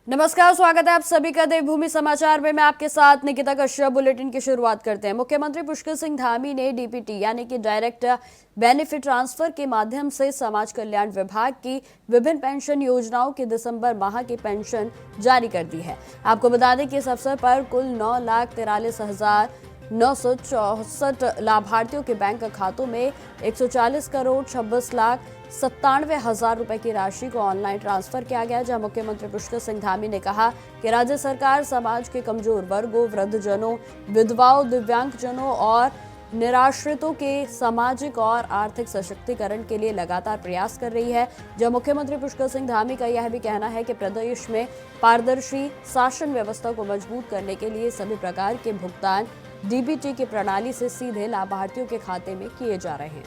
नमस्कार, स्वागत है आप सभी का देवभूमि समाचार में। मैं आपके साथ निकिता कश्यप। बुलेटिन की शुरुआत करते हैं। मुख्यमंत्री पुष्कर सिंह धामी ने डीपीटी यानी कि डायरेक्ट बेनिफिट ट्रांसफर के माध्यम से समाज कल्याण विभाग की विभिन्न पेंशन योजनाओं की दिसंबर माह की पेंशन जारी कर दी है। आपको बता दें कि इस अवसर पर कुल 9,43,964 लाभार्थियों के बैंक खातों में 140,26,97,000 रुपए की राशि को ऑनलाइन ट्रांसफर किया गया। जहां मुख्यमंत्री पुष्कर सिंह धामी ने कहा कि राज्य सरकार समाज के कमजोर वर्गों, वृद्धजनों, विधवाओं, दिव्यांगजनों और निराश्रितों के सामाजिक और आर्थिक सशक्तिकरण के लिए लगातार प्रयास कर रही है। जब मुख्यमंत्री पुष्कर सिंह धामी का यह भी कहना है कि प्रदेश में पारदर्शी शासन व्यवस्था को मजबूत करने के लिए सभी प्रकार के भुगतान डीबीटी की प्रणाली से सीधे लाभार्थियों के खाते में किए जा रहे हैं।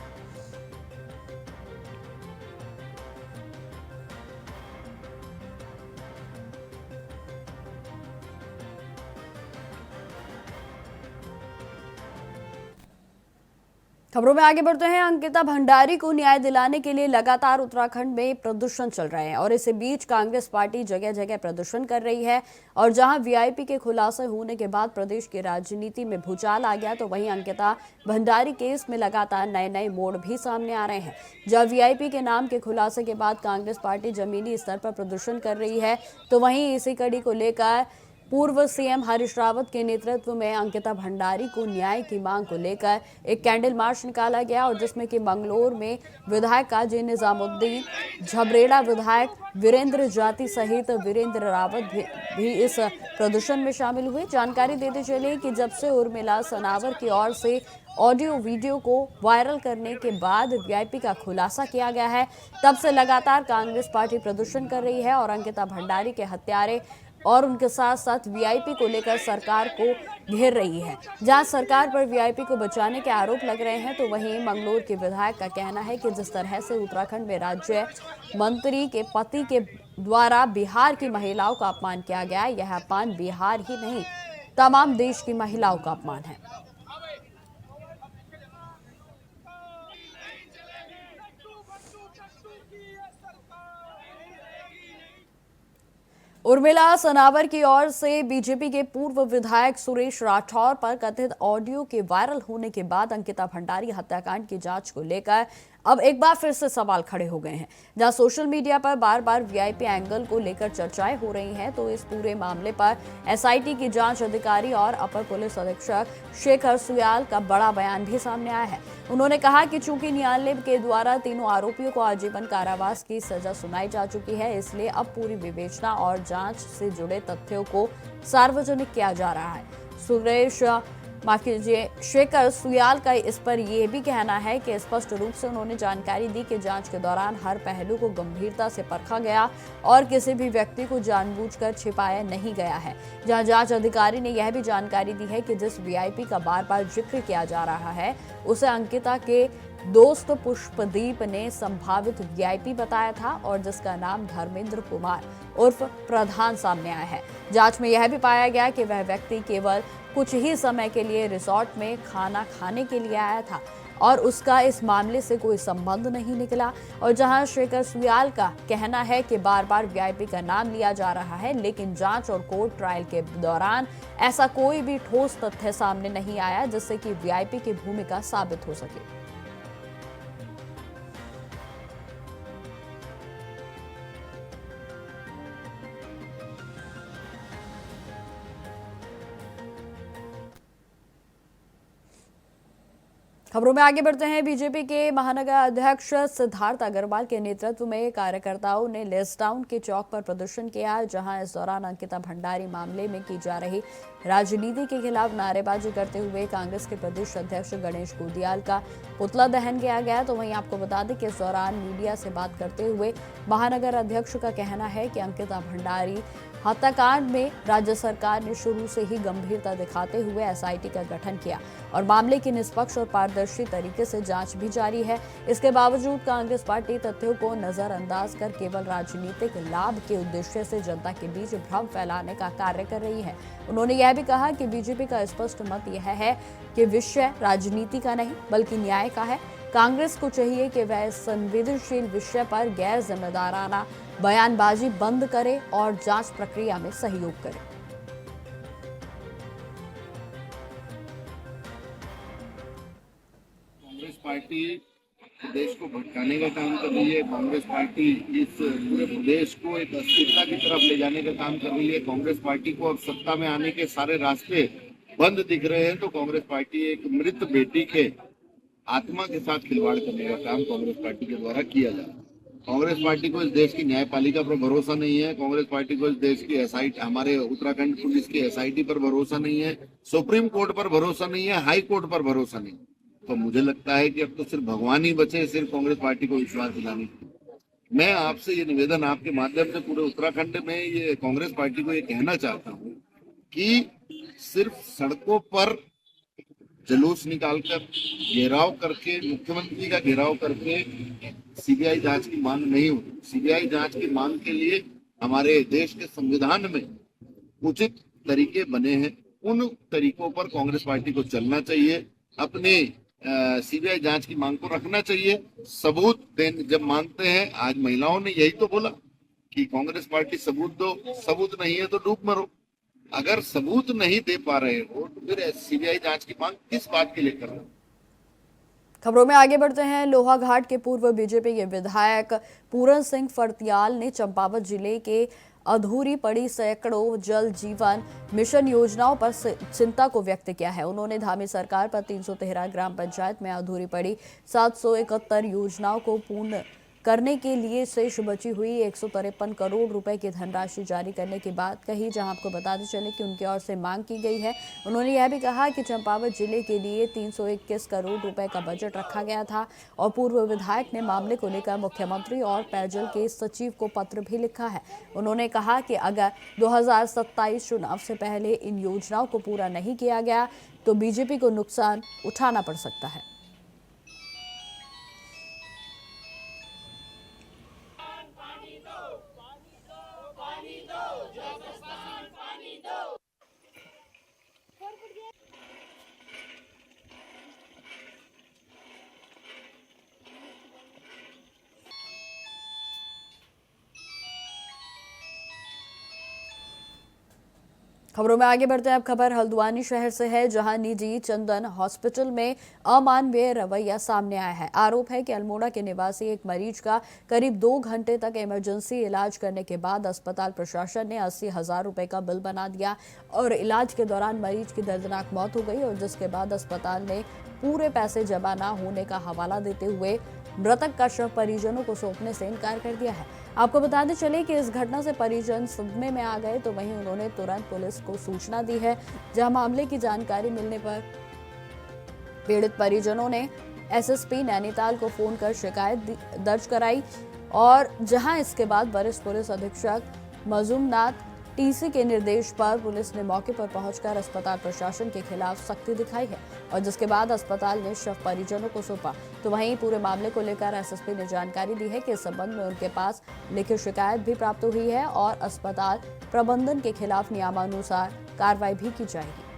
खबरों में आगे बढ़ते हैं। अंकिता भंडारी को न्याय दिलाने के लिए लगातार उत्तराखंड में प्रदर्शन चल रहे हैं और इसी बीच कांग्रेस पार्टी जगह जगह प्रदर्शन कर रही है। और जहां वीआईपी के खुलासे होने के बाद प्रदेश की राजनीति में भूचाल आ गया, तो वहीं अंकिता भंडारी केस में लगातार नए नए मोड़ भी सामने आ रहे हैं। जब वीआईपी के नाम के खुलासे के बाद कांग्रेस पार्टी जमीनी स्तर पर प्रदर्शन कर रही है, तो वहीं इसी कड़ी को लेकर पूर्व सीएम हरीश रावत के नेतृत्व में अंकिता भंडारी को न्याय की मांग को लेकर एक कैंडल मार्च निकाला गया और जिसमें कि मंगलोर में विधायक काजी निजामुद्दीन, झबरेड़ा विधायक वीरेंद्र जाति सहित वीरेंद्र रावत भी इस प्रदर्शन में शामिल हुए। जानकारी देते चले कि जब से उर्मिला सनावर की ओर से ऑडियो वीडियो को वायरल करने के बाद वीआईपी का खुलासा किया गया है, तब से लगातार कांग्रेस पार्टी प्रदर्शन कर रही है और अंकिता भंडारी के हत्यारे और उनके साथ साथ वीआईपी को लेकर सरकार को घेर रही है। जहां सरकार पर वीआईपी को बचाने के आरोप लग रहे हैं, तो वहीं मंगलोर के विधायक का कहना है कि जिस तरह से उत्तराखंड में राज्य मंत्री के पति के द्वारा बिहार की महिलाओं का अपमान किया गया, यह अपमान बिहार ही नहीं तमाम देश की महिलाओं का अपमान है। उर्मिला सनावर की ओर से बीजेपी के पूर्व विधायक सुरेश राठौर पर कथित ऑडियो के वायरल होने के बाद अंकिता भंडारी हत्याकांड की जांच को लेकर अब एक बार फिर से सवाल खड़े हो गए हैं। जहां सोशल मीडिया पर बार बार वीआईपी एंगल को लेकर चर्चाएं हो रही हैं, तो इस पूरे मामले पर एसआईटी की जांच अधिकारी और अपर पुलिस अधीक्षक शेखर सुयाल का बड़ा बयान भी सामने आया है। उन्होंने कहा कि चूंकि न्यायालय के द्वारा तीनों आरोपियों को आजीवन कारावास की सजा सुनाई जा चुकी है, इसलिए अब पूरी विवेचना और जांच से जुड़े तथ्यों को सार्वजनिक किया जा रहा है। शेखर सुयाल का इस पर यह भी कहना है कि स्पष्ट रूप से उन्होंने जानकारी दी कि जांच के दौरान हर पहलू को गंभीरता से परखा गया और किसी भी व्यक्ति को जानबूझकर छिपाया नहीं गया है। जहां जांच अधिकारी ने यह भी जानकारी दी है कि जिस वीआईपी का बार बार जिक्र किया जा रहा है, उसे अंकिता के दोस्त पुष्पदीप ने संभावित वीआईपी बताया था और जिसका नाम धर्मेंद्र कुमार उर्फ प्रधान सामने आया है। जांच में यह भी पाया गया कि वह व्यक्ति केवल कुछ ही समय के लिए रिसोर्ट में खाना खाने के लिए आया था और उसका इस मामले से कोई संबंध नहीं निकला। और जहां शेखर सुयाल का कहना है कि बार बार वीआईपी का नाम लिया जा रहा है, लेकिन जांच और कोर्ट ट्रायल के दौरान ऐसा कोई भी ठोस तथ्य सामने नहीं आया जिससे कि वीआईपी की भूमिका साबित हो सके। खबरों में आगे बढ़ते हैं। बीजेपी के महानगर अध्यक्ष सिद्धार्थ अग्रवाल के नेतृत्व में कार्यकर्ताओं ने लेसडाउन के चौक पर प्रदर्शन किया, जहां इस दौरान अंकिता भंडारी मामले में की जा रही राजनीति के खिलाफ नारेबाजी करते हुए कांग्रेस के प्रदेश अध्यक्ष गणेश गोदियाल का पुतला दहन किया गया। तो वहीं आपको बता दें कि इस दौरान मीडिया से बात करते हुए महानगर अध्यक्ष का कहना है कि अंकिता भंडारी हत्याकांड में राज्य सरकार ने शुरू से ही गंभीरता दिखाते हुए एसआईटी का गठन किया और मामले की निष्पक्ष और पारदर्शी तरीके से जांच भी जारी है। इसके बावजूद कांग्रेस पार्टी तथ्यों को नजरअंदाज कर केवल राजनीतिक लाभ के उद्देश्य से जनता के बीच भ्रम फैलाने का कार्य कर रही है। उन्होंने यह भी कहा कि बीजेपी का स्पष्ट मत यह है कि विषय राजनीति का नहीं बल्कि न्याय का है। कांग्रेस को चाहिए कि वह इस संवेदनशील विषय पर गैर जिम्मेदाराना बयानबाजी बंद करे और जांच प्रक्रिया में सहयोग करे। कांग्रेस पार्टी देश को भटकाने का काम कर रही है। कांग्रेस पार्टी इस पूरे प्रदेश को एक अस्थिरता की तरफ ले जाने का काम कर रही है। कांग्रेस पार्टी को अब सत्ता में आने के सारे रास्ते बंद दिख रहे हैं, तो कांग्रेस पार्टी एक मृत बेटी के आत्मा के साथ खिलवाड़ करने का काम कांग्रेस पार्टी के द्वारा किया जा रहा है। कांग्रेस पार्टी को इस देश की न्यायपालिका पर भरोसा नहीं है। कांग्रेस पार्टी को इस देश की एसआईटी, हमारे उत्तराखंड पुलिस की एसआईटी पर भरोसा नहीं है। सुप्रीम कोर्ट पर भरोसा नहीं है। हाई कोर्ट पर भरोसा नहीं। तो मुझे लगता है कि अब तो सिर्फ भगवान ही बचे सिर्फ कांग्रेस पार्टी को विश्वास दिलाने के लिए। मैं आपसे ये निवेदन आपके माध्यम से पूरे उत्तराखंड में ये कांग्रेस पार्टी को ये कहना चाहता हूँ कि सिर्फ सड़कों पर जुलूस निकालकर घेराव करके, मुख्यमंत्री का घेराव करके सीबीआई जांच की मांग नहीं होती। सीबीआई जांच की मांग के लिए हमारे देश के संविधान में उचित तरीके बने हैं। उन तरीकों पर कांग्रेस पार्टी को चलना चाहिए। अपने सीबीआई जांच की मांग को रखना चाहिए। सबूत जब मांगते हैं, आज महिलाओं ने यही तो बोला कि कांग्रेस पार्टी सबूत दो, सबूत नहीं है तो डूब मरो। अगर सबूत नहीं दे पा रहे हो तो फिर सीबीआई जांच की मांग किस बात के लिए कर रहे हो? खबरों में आगे बढ़ते हैं। लोहाघाट के पूर्व बीजेपी के विधायक पूरन सिंह फर्त्याल ने चंपावत जिले के अधूरी पड़ी सैकड़ों जल जीवन मिशन योजनाओं पर चिंता को व्यक्त किया है। उन्होंने धामी सरकार पर 313 ग्राम पंचायत में अधूरी पड़ी 771 योजनाओं को पूर्ण करने के लिए शेष बची हुई 153 करोड़ रुपए की धनराशि जारी करने की बात कही, जहां आपको बताते चले कि उनकी ओर से मांग की गई है। उन्होंने यह भी कहा कि चंपावत जिले के लिए 321 करोड़ रुपए का बजट रखा गया था और पूर्व विधायक ने मामले को लेकर मुख्यमंत्री और पेयजल के सचिव को पत्र भी लिखा है। उन्होंने कहा कि अगर 2027 चुनाव से पहले इन योजनाओं को पूरा नहीं किया गया तो बीजेपी को नुकसान उठाना पड़ सकता है। खबरों में आगे बढ़ते हैं। अब खबर हल्द्वानी शहर से है, जहां निजी चंदन हॉस्पिटल में अमानवीय रवैया सामने आया है। आरोप है कि अल्मोड़ा के निवासी एक मरीज का करीब 2 घंटे तक इमरजेंसी इलाज करने के बाद अस्पताल प्रशासन ने 80,000 रुपए का बिल बना दिया और इलाज के दौरान मरीज की दर्दनाक मौत हो गई और जिसके बाद अस्पताल ने पूरे पैसे जमा न होने का हवाला देते हुए मृतक का शव परिजनों को सौंपने से इनकार कर दिया है। आपको बताते चले कि इस घटना से परिजन सदमे में आ गए, तो वहीं उन्होंने तुरंत पुलिस को सूचना दी है, जहां मामले की जानकारी मिलने पर पीड़ित परिजनों ने एसएसपी नैनीताल को फोन कर शिकायत दर्ज कराई और जहां इसके बाद वरिष्ठ पुलिस अधीक्षक मजूमनाथ टीसी के निर्देश पर पुलिस ने मौके पर पहुंचकर अस्पताल प्रशासन के खिलाफ सख्ती दिखाई है और जिसके बाद अस्पताल ने शव परिजनों को सौंपा। तो वहीं पूरे मामले को लेकर एसएसपी ने जानकारी दी है कि इस संबंध में उनके पास लिखित शिकायत भी प्राप्त हुई है और अस्पताल प्रबंधन के खिलाफ नियमानुसार कार्रवाई भी की जाएगी।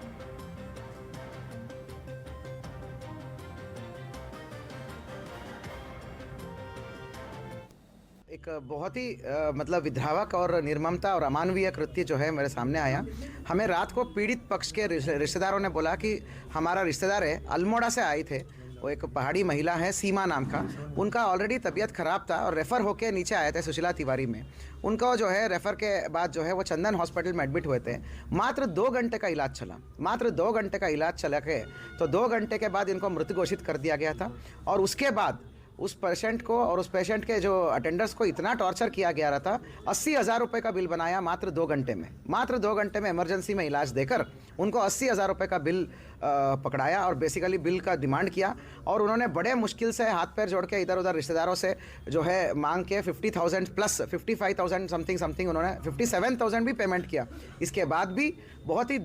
एक बहुत ही मतलब विध्रावक और निर्ममता और अमानवीय कृत्य जो है मेरे सामने आया। हमें रात को पीड़ित पक्ष के रिश्तेदारों ने बोला कि हमारा रिश्तेदार है, अल्मोड़ा से आए थे, वो एक पहाड़ी महिला है सीमा नाम का, उनका ऑलरेडी तबीयत ख़राब था और रेफ़र होके नीचे आए थे सुशीला तिवारी में। उनको जो है रेफ़र के बाद जो है वो चंदन हॉस्पिटल में एडमिट हुए थे। मात्र 2 घंटे का इलाज चला, मात्र 2 घंटे का इलाज चला के तो 2 घंटे के बाद इनको मृत घोषित कर दिया गया था और उसके बाद उस पेशेंट को और उस पेशेंट के जो अटेंडर्स को इतना टॉर्चर किया गया रहा था। 80,000 रुपये का बिल बनाया मात्र 2 घंटे में, मात्र 2 घंटे में इमरजेंसी में इलाज देकर उनको 80,000 रुपये का बिल पकड़ाया और बेसिकली बिल का डिमांड किया और उन्होंने बड़े मुश्किल से हाथ पैर जोड़ के इधर उधर रिश्तेदारों से जो है मांग के 50,000 प्लस 55,000 समथिंग उन्होंने 57,000 भी पेमेंट किया। इसके बाद भी बहुत ही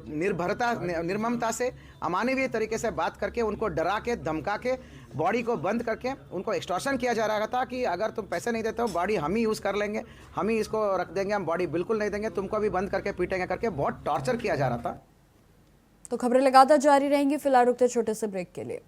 निर्ममता से अमानवीय तरीके से बात करके उनको डरा के धमका के बॉडी को बंद करके उनको एक्सटॉर्शन किया जा रहा था कि अगर तुम पैसे नहीं देते हो बॉडी हम ही यूज़ कर लेंगे, हम ही इसको रख देंगे, हम बॉडी बिल्कुल नहीं देंगे, तुमको भी बंद करके पीटेंगे करके बहुत टॉर्चर किया जा रहा था। तो खबरें लगातार जारी रहेंगी, फिलहाल रुकते छोटे से ब्रेक के लिए।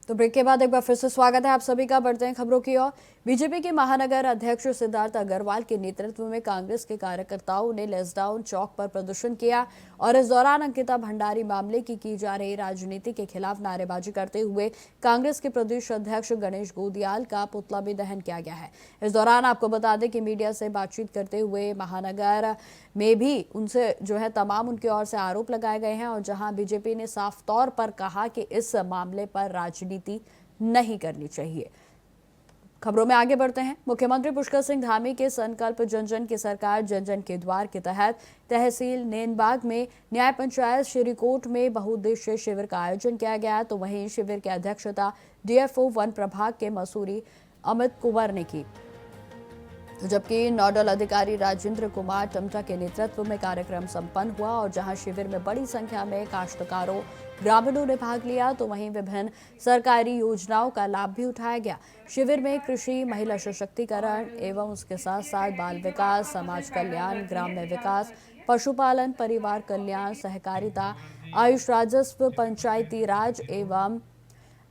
तो ब्रेक के बाद एक बार फिर से स्वागत है आप सभी का। बढ़ते हैं खबरों की ओर। बीजेपी के महानगर अध्यक्ष सिद्धार्थ अग्रवाल के नेतृत्व में कांग्रेस के कार्यकर्ताओं ने लेसडाउन चौक पर प्रदर्शन किया और इस दौरान अंकिता भंडारी मामले की जा रही राजनीति के खिलाफ नारेबाजी करते हुए कांग्रेस के प्रदेश अध्यक्ष गणेश गोदियाल का पुतला भी दहन किया गया है। इस दौरान आपको बता दें कि मीडिया से बातचीत करते हुए महानगर में भी उनसे तमाम उनकी ओर से आरोप लगाए गए हैं और जहां बीजेपी ने साफ तौर पर कहा कि इस मामले पर राजनीति नहीं करनी चाहिए। खबरों में आगे बढ़ते हैं। मुख्यमंत्री पुष्कर सिंह धामी के संकल्प जन जन की सरकार जन जन के द्वार के तहत तहसील नेनबाग में न्याय पंचायत श्रीकोट में बहुउद्देशीय शिविर का आयोजन किया गया। तो वहीं शिविर की अध्यक्षता डीएफओ वन प्रभाग के मसूरी अमित कुंवर ने की, जबकि नोडल अधिकारी राजेंद्र कुमार टमटा के नेतृत्व में कार्यक्रम संपन्न हुआ और जहां शिविर में बड़ी संख्या में काश्तकारों ग्रामीणों ने भाग लिया तो वहीं विभिन्न सरकारी योजनाओं का लाभ भी उठाया गया। शिविर में कृषि, महिला सशक्तिकरण एवं उसके साथ साथ बाल विकास, समाज कल्याण, ग्राम्य विकास, पशुपालन, परिवार कल्याण, सहकारिता, आयुष, राजस्व, पंचायती राज एवं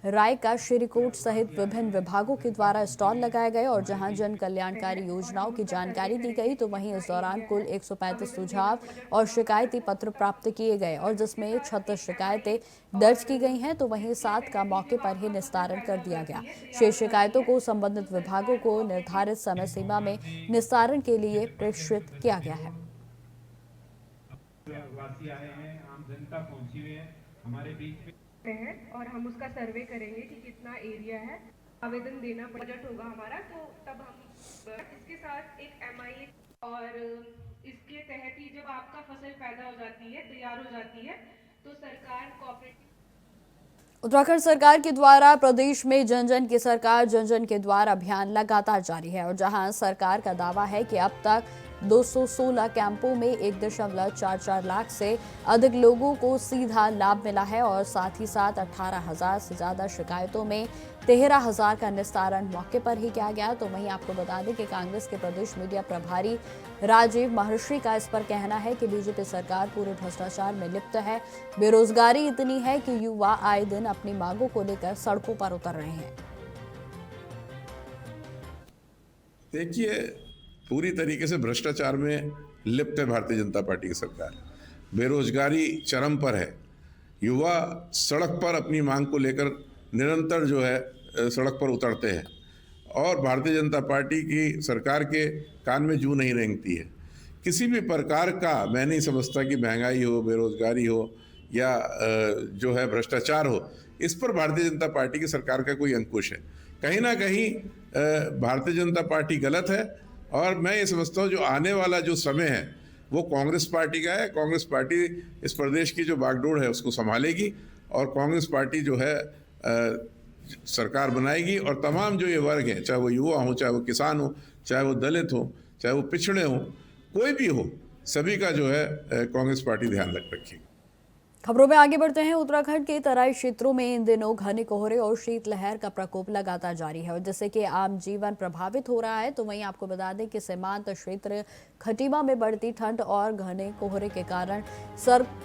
राय का श्रीकोट सहित विभिन्न विभागों के द्वारा स्टॉल लगाए गए और जहां जन कल्याणकारी योजनाओं की जानकारी दी गई तो वहीं इस दौरान कुल 135 सुझाव और शिकायती पत्र प्राप्त किए गए और जिसमें 36 शिकायतें दर्ज की गई हैं तो वहीं 7 का मौके पर ही निस्तारण कर दिया गया। शेष शिकायतों को संबंधित विभागों को निर्धारित समय सीमा में निस्तारण के लिए प्रेषित किया गया है। वासी आए हैं, आम जनता पहुंची हुई है हमारे बीच में हैं और हम उसका सर्वे करेंगे कि कितना एरिया है, आवेदन देना बजट होगा हमारा, तो तब हम इसके साथ एक एमआई और इसके तहत ही जब आपका फसल पैदा हो जाती है, तैयार हो जाती है, तो सरकार कोऑपरेटिव उत्तराखंड सरकार के द्वारा प्रदेश में जन जन की सरकार जन जन के द्वार अभियान लगातार जारी है और जहां सरकार का दावा है कि अब तक 216 कैंपों में 1.44 लाख से अधिक लोगों को सीधा लाभ मिला है और साथ ही साथ 18,000 से ज्यादा शिकायतों में 13,000 का निस्तारण मौके पर ही किया गया। तो वहीं आपको बता दें कि कांग्रेस के प्रदेश मीडिया प्रभारी राजीव महर्षि का इस पर कहना है कि बीजेपी सरकार पूरे भ्रष्टाचार में लिप्त है। बेरोजगारी इतनी है कि युवा आए दिन अपनी मांगों को लेकर सड़कों पर उतर रहे हैं। देखिए, पूरी तरीके से भ्रष्टाचार में लिप्त है भारतीय जनता पार्टी की सरकार। बेरोजगारी चरम पर है, युवा सड़क पर अपनी मांग को लेकर निरंतर सड़क पर उतरते हैं और भारतीय जनता पार्टी की सरकार के कान में जूं नहीं रेंगती है। किसी भी प्रकार का मैं नहीं समझता कि महंगाई हो, बेरोजगारी हो या भ्रष्टाचार हो, इस पर भारतीय जनता पार्टी की सरकार का कोई अंकुश है। कहीं ना कहीं भारतीय जनता पार्टी गलत है और मैं ये समझता हूँ जो आने वाला जो समय है वो कांग्रेस पार्टी का है। कांग्रेस पार्टी इस प्रदेश की जो बागडोर है उसको संभालेगी और कांग्रेस पार्टी सरकार बनाएगी और तमाम जो ये वर्ग हैं, चाहे वो युवा हो, चाहे वो किसान हो, चाहे वो दलित हो, चाहे वो पिछड़े हो, कोई भी हो, सभी का कांग्रेस पार्टी ध्यान रखेगी। खबरों में आगे बढ़ते हैं। उत्तराखंड के तराई क्षेत्रों में इन दिनों घने कोहरे और शीतलहर का प्रकोप लगातार जारी है और जिससे कि आम जीवन प्रभावित हो रहा है। तो वहीं आपको बता दें कि सीमांत क्षेत्र खटीमा में बढ़ती ठंड और घने कोहरे के कारण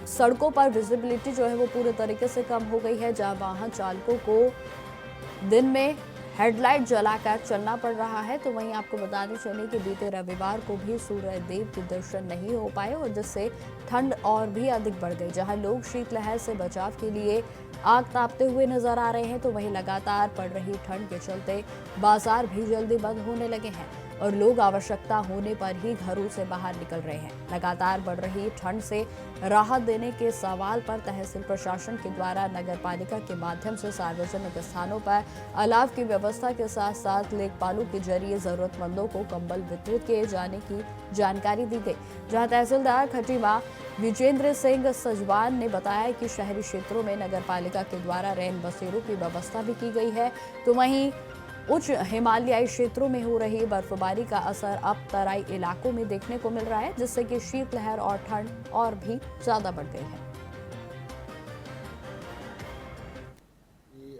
सड़कों पर विजिबिलिटी वो पूरे तरीके से कम हो गई है, जहां वाहन चालकों को दिन में हेडलाइट जलाकर चलना पड़ रहा है। तो वहीं आपको बताने चले कि बीते रविवार को भी सूर्य देव के दर्शन नहीं हो पाए और जिससे ठंड और भी अधिक बढ़ गई, जहां लोग शीतलहर से बचाव के लिए आग तापते हुए नजर आ रहे हैं। तो वहीं लगातार पड़ रही ठंड के चलते बाजार भी जल्दी बंद होने लगे हैं और लोग आवश्यकता होने पर ही घरों से बाहर निकल रहे हैं। लगातार बढ़ रही ठंड से राहत देने के सवाल पर तहसील प्रशासन के द्वारा नगर पालिका के माध्यम से सार्वजनिक स्थानों पर अलाव की व्यवस्था के साथ साथ लेखपालों के जरिए जरूरतमंदों को कंबल वितरित किए जाने की जानकारी दी गई, जहां तहसीलदार खटीमा विजेंद्र सिंह सजवान ने बताया कि शहरी क्षेत्रों में नगर पालिका के द्वारा रैन बसेरों की व्यवस्था भी की गई है। तो वहीं उच्च हिमालयी क्षेत्रों में हो रही बर्फबारी का असर अब तराई इलाकों में देखने को मिल रहा है, जिससे कि शीतलहर और ठंड और भी ज्यादा बढ़ गई है।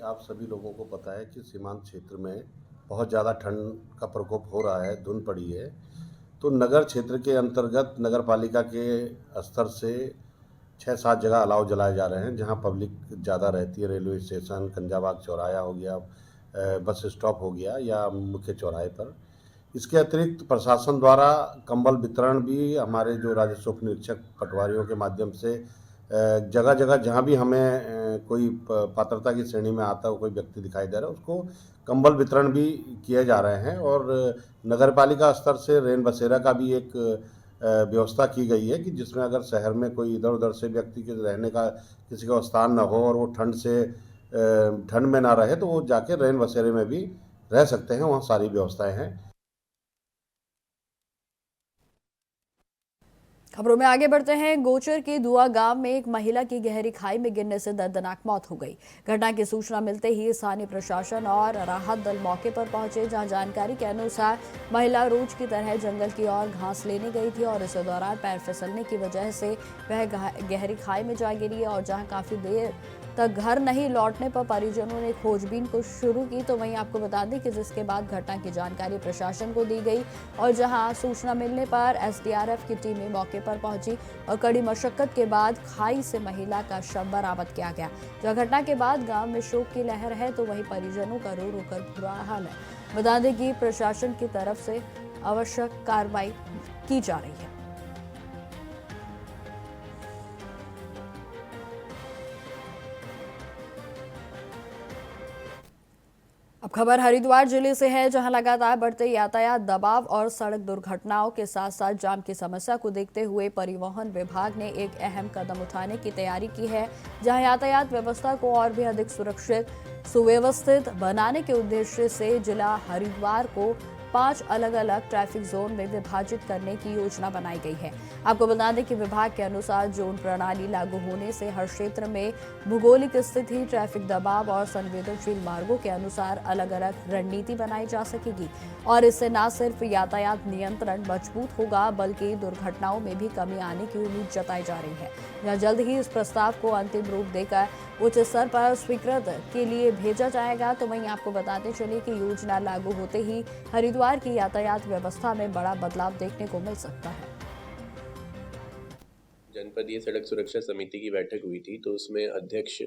आप सभी लोगों को पता है कि सीमांत क्षेत्र में बहुत ज़्यादा ठंड का प्रकोप हो रहा है, धुंध पड़ी है। तो नगर क्षेत्र के अंतर्गत नगर पालिका के स्तर से 6-7 जगह अलाव जलाए जा रहे हैं जहां पब्लिक ज़्यादा रहती है। रेलवे स्टेशन, कंजाबाग चौराया हो गया, बस स्टॉप हो गया या मुख्य चौराहे पर। इसके अतिरिक्त प्रशासन द्वारा कंबल वितरण भी हमारे जो राजस्व उप निरीक्षक पटवारियों के माध्यम से जगह जगह जहां भी हमें कोई पात्रता की श्रेणी में आता हो कोई व्यक्ति दिखाई दे रहा है उसको कंबल वितरण भी किए जा रहे हैं। और नगर पालिका स्तर से रेन बसेरा का भी एक व्यवस्था की गई है कि जिसमें अगर शहर में कोई इधर उधर से व्यक्ति के रहने का किसी का स्थान न हो और वो ठंड में ना रहे तो वो जाके रेन बसेरे में भी रह सकते हैं, वहाँ सारी व्यवस्थाएं हैं। खबरों में आगे बढ़ते हैं। गोचर के दुआ गांव में एक महिला की गहरी खाई में गिरने से दर्दनाक मौत हो गई। घटना की सूचना मिलते ही स्थानीय प्रशासन और राहत दल मौके पर पहुंचे, जहां जानकारी के अनुसार महिला रोज की तरह जंगल की ओर घास लेने गई थी और इस दौरान पैर फिसलने की वजह से वह गहरी खाई में जा गिरी और जहां काफी देर तक घर नहीं लौटने पर परिजनों ने खोजबीन को शुरू की। तो वहीं आपको बता दें कि जिसके बाद घटना की जानकारी प्रशासन को दी गई और जहां सूचना मिलने पर एसडीआरएफ की टीमें मौके पर पहुंची और कड़ी मशक्कत के बाद खाई से महिला का शव बरामद किया गया। जहां घटना के बाद गांव में शोक की लहर है तो वहीं परिजनों का रो रो कर बुरा हाल है। बता दें कि प्रशासन की तरफ से आवश्यक कार्रवाई की जा रही है। अब खबर हरिद्वार जिले से है, जहां लगातार बढ़ते यातायात दबाव और सड़क दुर्घटनाओं के साथ साथ जाम की समस्या को देखते हुए परिवहन विभाग ने एक अहम कदम उठाने की तैयारी की है, जहां यातायात व्यवस्था को और भी अधिक सुरक्षित सुव्यवस्थित बनाने के उद्देश्य से जिला हरिद्वार को 5 अलग अलग ट्रैफिक जोन में विभाजित करने की योजना बनाई गई है। आपको बता दें कि विभाग के अनुसार जोन प्रणाली लागू होने से हर क्षेत्र में भौगोलिक स्थिति, ट्रैफिक दबाव और संवेदनशील मार्गों के अनुसार अलग अलग रणनीति बनाई जा सकेगी और इससे न सिर्फ यातायात नियंत्रण मजबूत होगा बल्कि दुर्घटनाओं में भी कमी आने की उम्मीद जताई जा रही है। जहां जल्द ही इस प्रस्ताव को अंतिम रूप देकर उच्च स्तर पर स्वीकृत के लिए भेजा जाएगा। तो वहीं आपको बताते चले कि योजना लागू होते ही हरिद्वार की यातायात व्यवस्था में बड़ा बदलाव देखने को मिल सकता है। जनपदीय सड़क सुरक्षा समिति की बैठक हुई थी, तो उसमें अध्यक्ष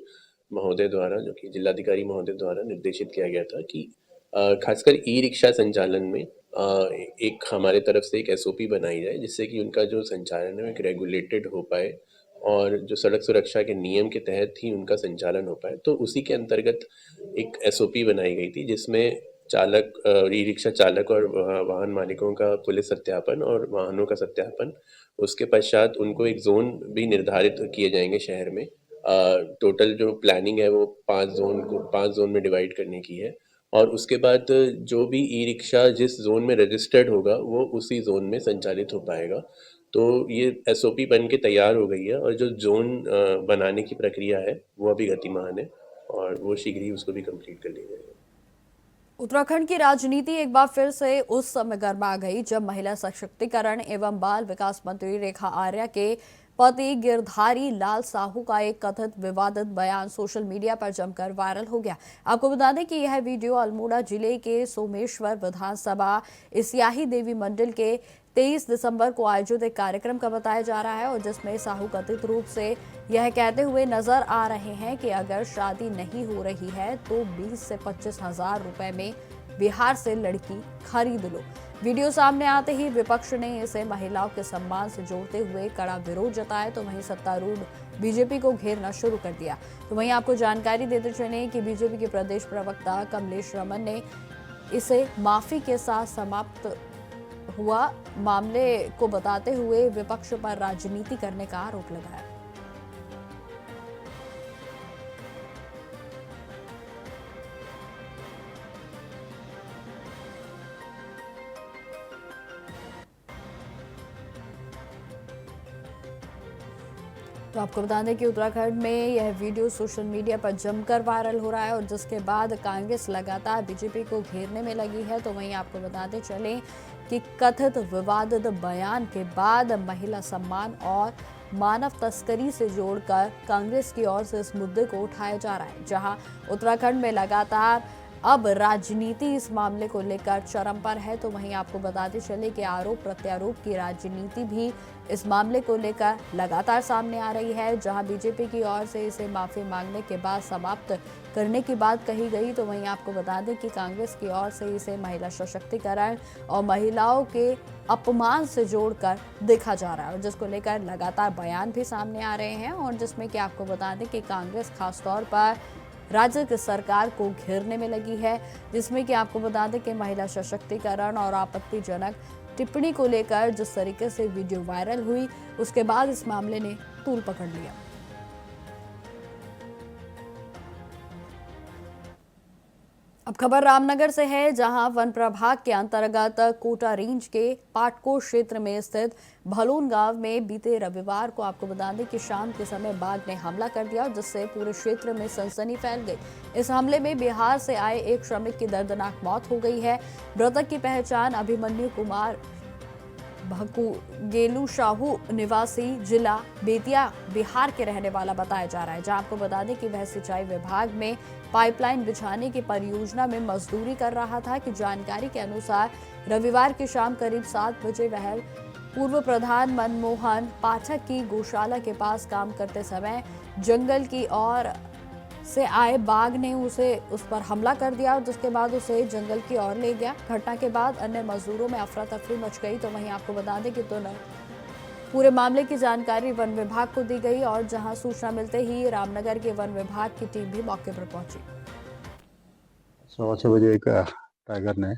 महोदय द्वारा, जो कि जिलाधिकारी महोदय द्वारा निर्देशित किया गया था कि खासकर ई रिक्शा संचालन में एक हमारे तरफ से एक एसओपी बनाई जाए, जिससे कि उनका जो संचालन है एक रेगुलेटेड हो पाए और जो सड़क सुरक्षा के नियम के तहत ही उनका संचालन हो पाए। तो उसी के अंतर्गत एक एसओपी बनाई गई थी, जिसमें चालक, ई रिक्शा चालक और वाहन मालिकों का पुलिस सत्यापन और वाहनों का सत्यापन, उसके पश्चात उनको एक जोन भी निर्धारित किए जाएंगे शहर में। टोटल जो प्लानिंग है वो 5 जोन में डिवाइड करने की है और उसके बाद जो भी ई रिक्शा जिस जोन में रजिस्टर्ड होगा वो उसी जोन में संचालित हो पाएगा। तो ये एसओपी बन के तैयार हो गई है और जो जोन बनाने की प्रक्रिया है वो अभी गतिमान है और वो शीघ्र ही उसको भी कंप्लीट कर ली जाएगी। उत्तराखंड की राजनीति एक बार फिर से उस समय गर्मा गई जब महिला सशक्तिकरण एवं बाल विकास मंत्री रेखा आर्या के पति गिरधारी लाल साहू का एक कथित विवादित बयान सोशल मीडिया पर जमकर वायरल हो गया। आपको बता दें कि यह वीडियो अल्मोड़ा जिले के सोमेश्वर विधानसभा स्याही देवी मंडल के 23 दिसंबर को आयोजित एक कार्यक्रम का बताया जा रहा है और जिसमें साहू कथित रूप से यह कहते हुए नजर आ रहे हैं कि अगर शादी नहीं हो रही है तो 20 से 25 हजार रुपए में बिहार से लड़की खरीद लो। वीडियो सामने आते ही विपक्ष ने इसे महिलाओं के सम्मान से जोड़ते हुए कड़ा विरोध जताया, तो वहीं सत्तारूढ़ बीजेपी को घेरना शुरू कर दिया। तो वहीं आपको जानकारी देते चले कि बीजेपी के प्रदेश प्रवक्ता कमलेश रमन ने इसे माफी के साथ समाप्त हुआ मामले को बताते हुए विपक्ष पर राजनीति करने का आरोप लगाया। तो आपको बता दें कि उत्तराखंड में यह वीडियो सोशल मीडिया पर जमकर वायरल हो रहा है और जिसके बाद कांग्रेस लगातार बीजेपी को घेरने में लगी है। तो वहीं आपको बताते चलें कि कथित विवादित बयान के बाद महिला सम्मान और मानव तस्करी से जोड़कर कांग्रेस की ओर से इस मुद्दे को उठाया जा रहा है, जहां उत्तराखंड में लगातार अब राजनीति इस मामले को लेकर चरम पर है। तो वहीं आपको बताते चले कि आरोप प्रत्यारोप की राजनीति भी इस मामले को लेकर लगातार सामने आ रही है। जहां बीजेपी की ओर से इसे माफी मांगने के बाद समाप्त करने की बात कही गई, तो वहीं आपको बता दें कि कांग्रेस की ओर से इसे महिला सशक्तिकरण और महिलाओं के अपमान से जोड़कर देखा जा रहा है, और जिसको लेकर लगातार बयान भी सामने आ रहे हैं, और जिसमें कि आपको बता दें कि कांग्रेस खासतौर पर राज्य की सरकार को घेरने में लगी है, जिसमें कि आपको बता दें कि महिला सशक्तिकरण और आपत्तिजनक टिप्पणी को लेकर जिस तरीके से वीडियो वायरल हुई, उसके बाद इस मामले ने तूल पकड़ लिया। अब खबर रामनगर से है, जहां वन प्रभाग के अंतर्गत कोटा रेंज के पाटकोट क्षेत्र में स्थित भलोन गांव में बीते रविवार को आपको बता दें कि शाम के समय बाघ ने हमला कर दिया, जिससे पूरे क्षेत्र में सनसनी फैल गई। इस हमले में बिहार से आए एक श्रमिक की दर्दनाक मौत हो गई है। मृतक की पहचान अभिमन्यु कुमार गेलू शाहू निवासी जिला बेतिया बिहार के रहने वाला बताया जा रहा है। जहां आपको बता दें कि वह सिंचाई विभाग में पाइपलाइन बिछाने की परियोजना में मजदूरी कर रहा था। कि जानकारी के अनुसार रविवार की शाम करीब 7 बजे वह पूर्व प्रधान मनमोहन पाठक की गौशाला के पास काम करते समय जंगल की ओर से आए बाघ ने उस पर हमला कर दिया, और जिसके बाद उसे जंगल की ओर ले गया। घटना के बाद अन्य मजदूरों में अफरा तफरी मच गई। तो वहीं आपको बता दें कि पूरे मामले की जानकारी वन विभाग को दी गई, और जहां सूचना मिलते ही रामनगर के वन विभाग की टीम भी मौके पर पहुंची। 6:15 बजे एक टाइगर ने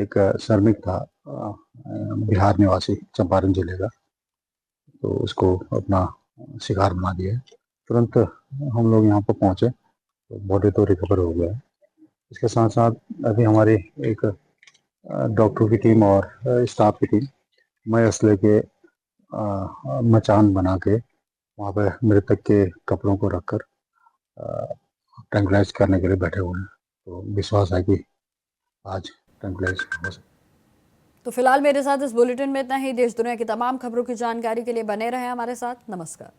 एक श्रमिक था बिहार निवासी चंपारण जिले का, तो उसको अपना शिकार बना दिया। तुरंत हम लोग यहाँ पर पहुँचे तो बॉडी तो रिकवर हो गया है। इसके साथ साथ अभी हमारी एक डॉक्टर की टीम और स्टाफ की टीम मय असले के मचान बना के वहाँ पे मृतक के कपड़ों को रखकर ट्रैंक्विलाइज करने के लिए बैठे हुए हैं। तो विश्वास है कि आज ट्रैंक्विलाइज हो सकता है। तो फिलहाल मेरे साथ इस बुलेटिन में इतना ही। देश दुनिया की तमाम खबरों की जानकारी के लिए बने रहें हमारे साथ। नमस्कार।